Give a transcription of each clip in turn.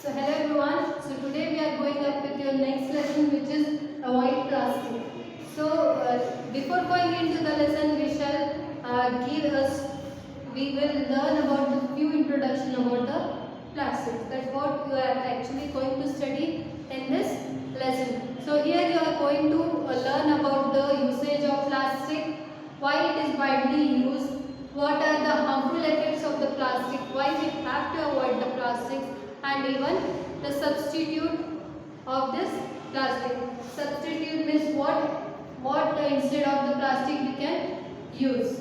So hello everyone. So today we are going up with your next lesson, which is avoid plastic. So before going into the lesson, we will learn about the few introduction about the plastics. That's what you are actually going to study in this lesson. So here you are going to learn about the usage of plastic, why it is widely used, what are the harmful effects of the plastic, why we have to avoid the plastics, and even the substitute of this plastic. Substitute means what instead of the plastic we can use.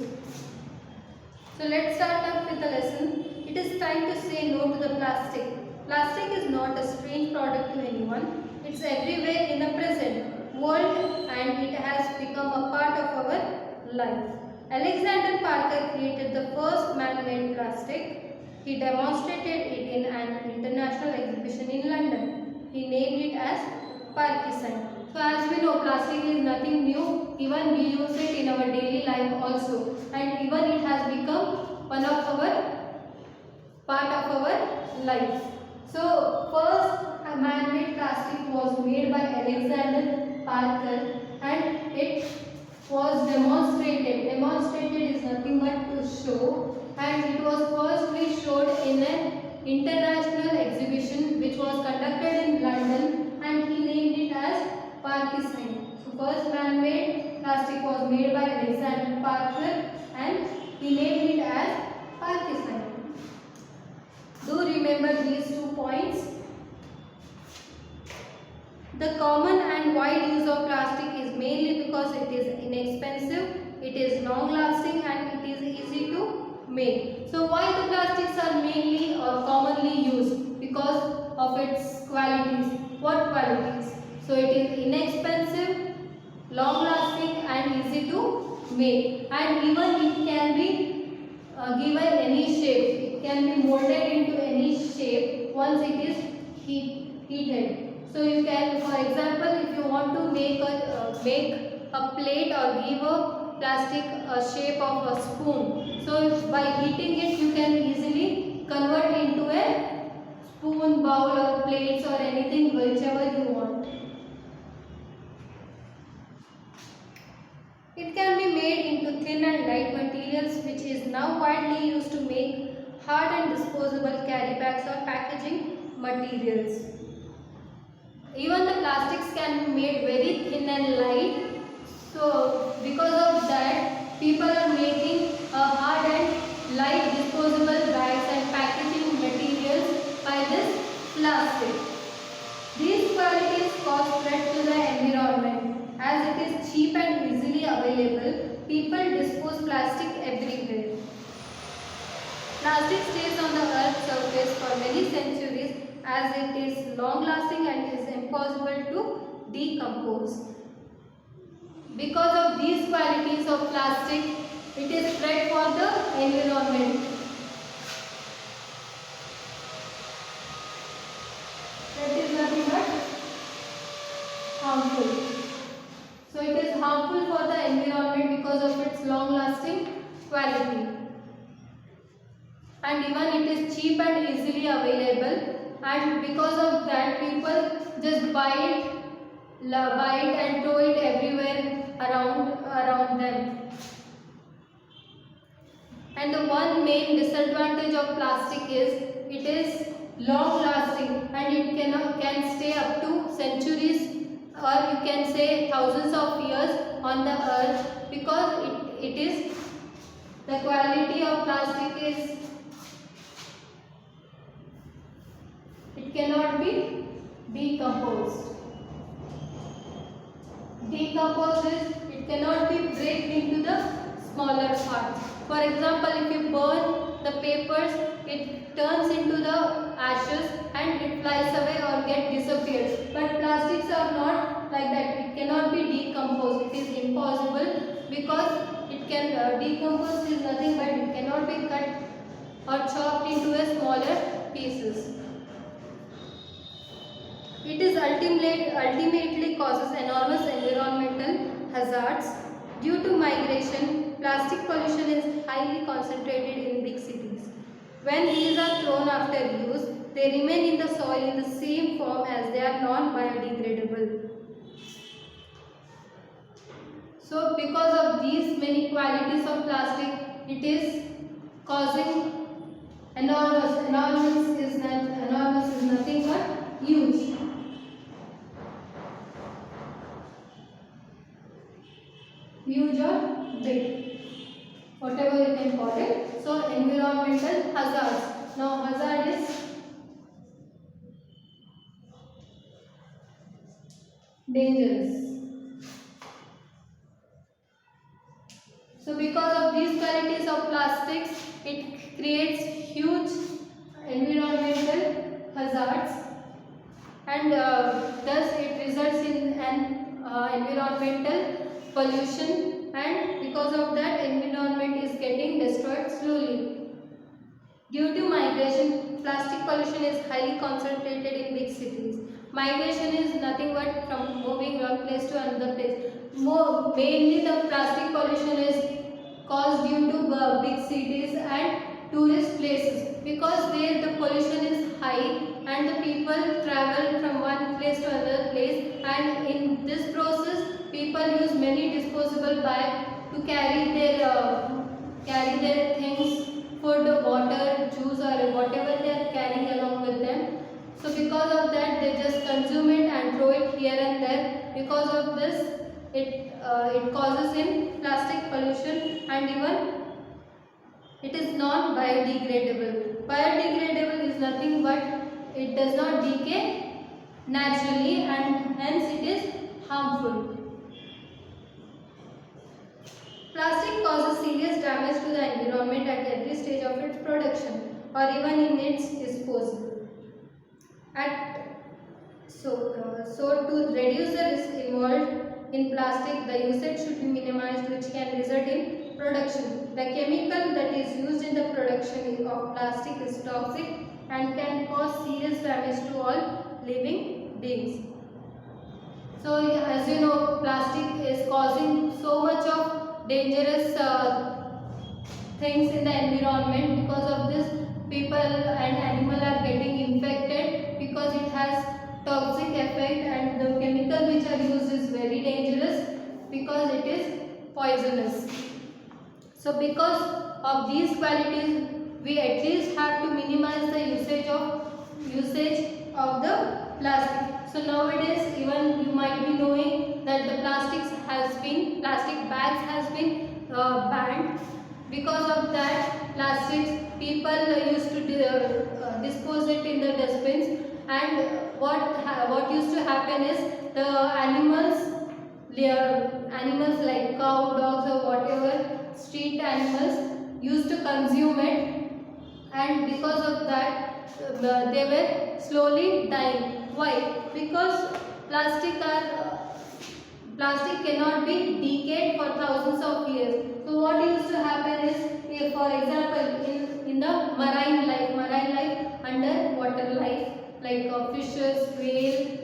So let's start up with the lesson. It is time to say no to the plastic. Plastic is not a strange product to anyone. It's everywhere in the present world and it has become a part of our life. Alexander Parker created the first man-made plastic. He demonstrated it in an international exhibition in London. He named it as Parkinson. So as we know, plastic is nothing new. Even we use it in our daily life also, and even it has become one of our part of our life. So first man-made plastic was made by Alexander Parker, and it was demonstrated. Demonstrated is nothing but to show, and it was firstly showed in an international exhibition which was conducted in London, and he named it as Parkinson. So first man-made plastic was made by Alexander Parker, and he named it as Parkinson. Do remember these 2 points. The common and wide use of plastic is mainly because it is inexpensive, it is long-lasting, and it is easy to make. So why the plastics are mainly or commonly used? Because of its qualities. What qualities? So it is inexpensive, long-lasting, and easy to make. And even it can be given any shape. It can be molded into any shape once it is heated. So you can, for example, if you want to make a plate or give a plastic shape of a spoon. So by heating it, you can easily convert into a spoon, bowl, or plates or anything, whichever you want. It can be made into thin and light materials, which is now widely used to make hard and disposable carry bags or packaging materials. Even the plastics can be made very thin and light. So because of that, people are making hard and light disposable bags and packaging materials by this plastic. These qualities cause threat to the environment. As it is cheap and easily available, people dispose plastic everywhere. Plastic stays on the earth's surface for many centuries as it is long-lasting and is impossible to decompose. Because of these qualities of plastic, it is threat for the environment. That is nothing but harmful. So it is harmful for the environment because of its long-lasting quality. And even it is cheap and easily available, and because of that people just buy it and throw it everywhere around them. And the one main disadvantage of plastic is it is long lasting and it can stay up to centuries, or you can say thousands of years on the earth, because it is the quality of plastic is it cannot be decomposed. Decompose is it cannot be break into the smaller parts. For example, if you burn the papers, it turns into the ashes and it flies away or disappears. But plastics are not like that. It cannot be decomposed. It is impossible because it can decompose is nothing but it cannot be cut or chopped into a smaller pieces. It is ultimately causes enormous environmental hazards. Due to migration, plastic pollution is highly concentrated in big cities. When these are thrown after use, they remain in the soil in the same form as they are non-biodegradable. So because of these many qualities of plastic, it is causing enormous is nothing but huge. Huge or big, whatever you can call it. So environmental hazards. Now hazard is dangerous. So because of these qualities of plastics, it creates huge environmental hazards, and thus it results in an environmental pollution, and because of that environment is getting destroyed slowly. Due to migration, plastic pollution is highly concentrated in big cities. Migration is nothing but from moving one place to another place. Mainly the plastic pollution is caused due to big cities and tourist places, because there the pollution is high and the people travel from one place to another place, and in this process people use many disposable bags to carry their things, food, water, juice or whatever they are carrying along with them. So because of that they just consume it and throw it here and there. Because of this it causes in plastic pollution, and even it is not biodegradable. Biodegradable is nothing but it does not decay naturally and hence it is harmful. Plastic causes serious damage to the environment at every stage of its production or even in its disposal. So to reduce the risk involved in plastic, the usage should be minimized, which can result in production. The chemical that is used in the production of plastic is toxic and can cause serious damage to all living beings. So as you know, plastic is causing so much of dangerous things in the environment. Because of this, people and animals are getting infected because it has toxic effect, and the chemical which are used is very dangerous because it is poisonous. So because of these qualities, we at least have to minimize the usage of the plastic. So nowadays even you might be knowing that the plastic bags has been banned. Because of that plastics, people used to dispose it in the dustbins, and what used to happen is the animals like cow, dogs or whatever street animals used to consume it, and because of that they were slowly dying. Why? Because plastic cannot be decayed for thousands of years. So what used to happen is, for example, in the marine life, underwater life, like fishes, whale,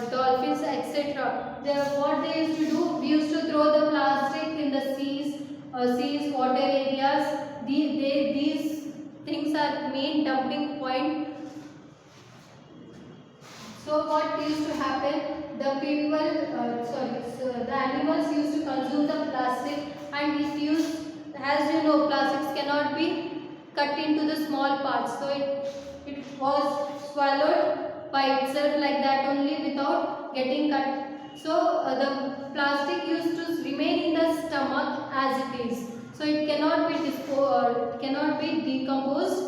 dolphins, etc. What they used to do, we used to throw the plastic in the seas, water areas. These things are main dumping point. So what used to happen? The animals used to consume the plastic, and as you know, plastics cannot be cut into the small parts. So it was swallowed by itself like that only without getting cut. So the plastic used to remain in the stomach as it is. So it cannot be decomposed.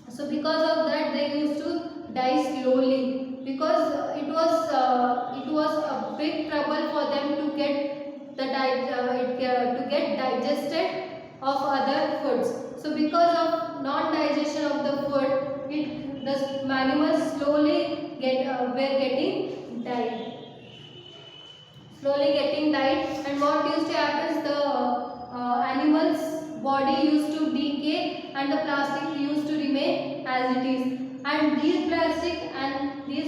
So because of that they used to die slowly, because it was a big trouble for them to get digested of other foods. So because of non-digestion of the food, the animals slowly were getting died. And what used to happen is the animal's body used to decay and the plastic used to remain as it is. And these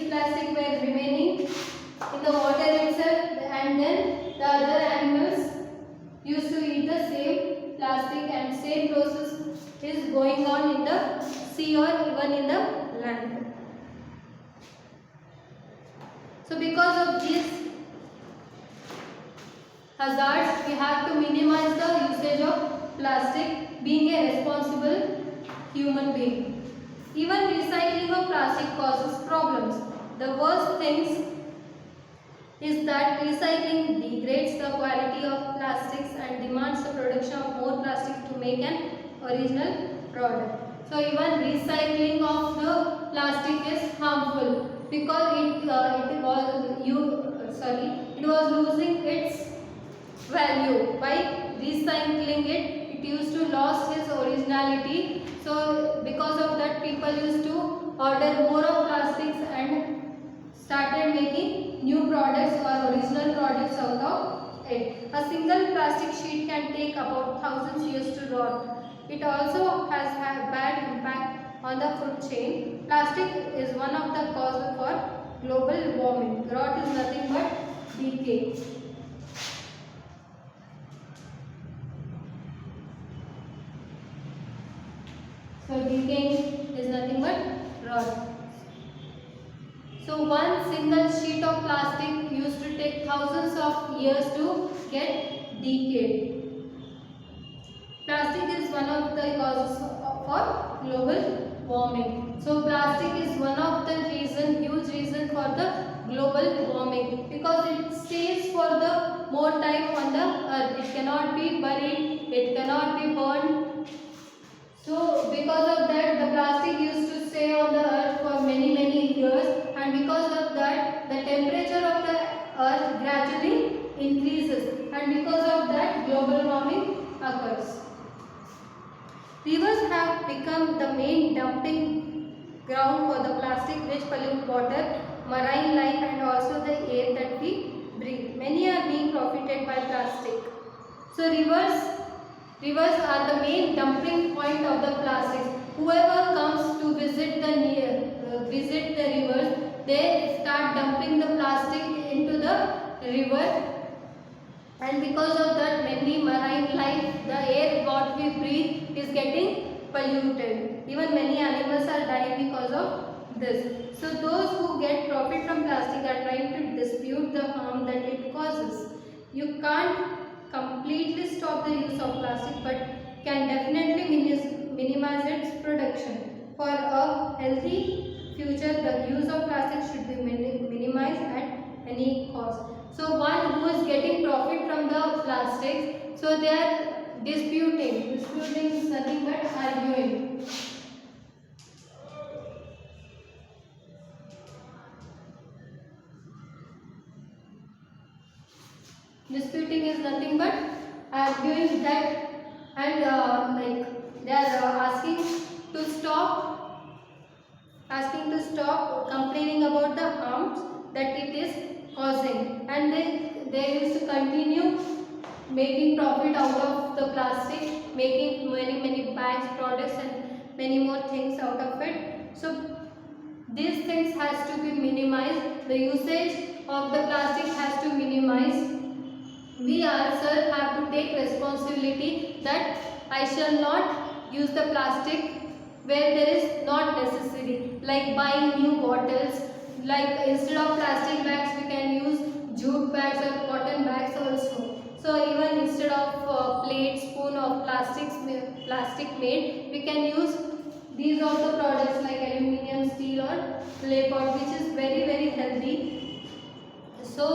plastic were remaining in the water itself, and then the other animals used to eat the same plastic, and same process is going on in the sea or even in the land. So because of these hazards, we have to minimize the usage of plastic, being a responsible human being. Even recycling of plastic causes problems. The worst things is that recycling degrades the quality of plastics and demands the production of more plastic to make an original product. So even recycling of the plastic is harmful because it was losing its value by recycling it. It used to lost its originality. So because of that, people used to order more of plastics and started making new products or original products out of it. A single plastic sheet can take about 1000 years to rot. It also has had bad impact on the food chain. Plastic is one of the causes for global warming. Rot is nothing but decay. So decaying is nothing but rot. So one single sheet of plastic used to take thousands of years to get decayed. Plastic is one of the causes for global warming. So plastic is one of the huge reason for the global warming because it stays for the more time on the earth. It cannot be buried, it cannot be burned. So because of that, the plastic used to stay on the earth for many years, and because of that, the temperature of the earth gradually increases, and because of that, global warming occurs. Rivers have become the main dumping ground for the plastic which pollute water, marine life and also the air that we breathe. Many are being profited by plastic. So rivers are the main dumping point of the plastics. Whoever comes to visit the rivers, they start dumping the plastic into the river, and because of that, many marine life, the air what we breathe is getting polluted. Even many animals are dying because of this. So those who get profit from plastic are trying to dispute the harm that it causes. You can't completely stop the use of plastic, but can definitely minimize its production. For a healthy future, the use of plastic should be minimized at any cost. So one who is getting profit from the plastics, so they are disputing. Disputing is nothing but arguing. Disputing is nothing but arguing that, and they are asking to stop complaining about the harms that it is causing, and they used to continue making profit out of the plastic, making many bags, products and many more things out of it. So these things has to be minimized. The usage of the plastic has to minimize. We ourselves have to take responsibility that I shall not use the plastic where there is not necessary, like buying new bottles. Like instead of plastic bags, we can use jute bags or cotton bags also. So even instead of plate, spoon or plastic made, we can use these all the products like aluminium, steel or clay pot, which is very healthy. So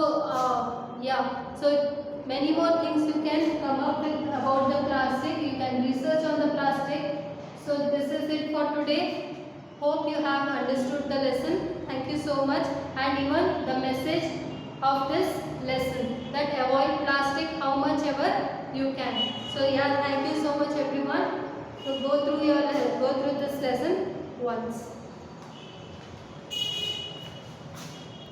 so many more things you can come up with about the plastic. You can research on the plastic. So this is it for today. Hope you have understood the lesson. Thank you so much, and even the message of this lesson, that avoid plastic how much ever you can. So yeah, thank you so much everyone. So go through this lesson once.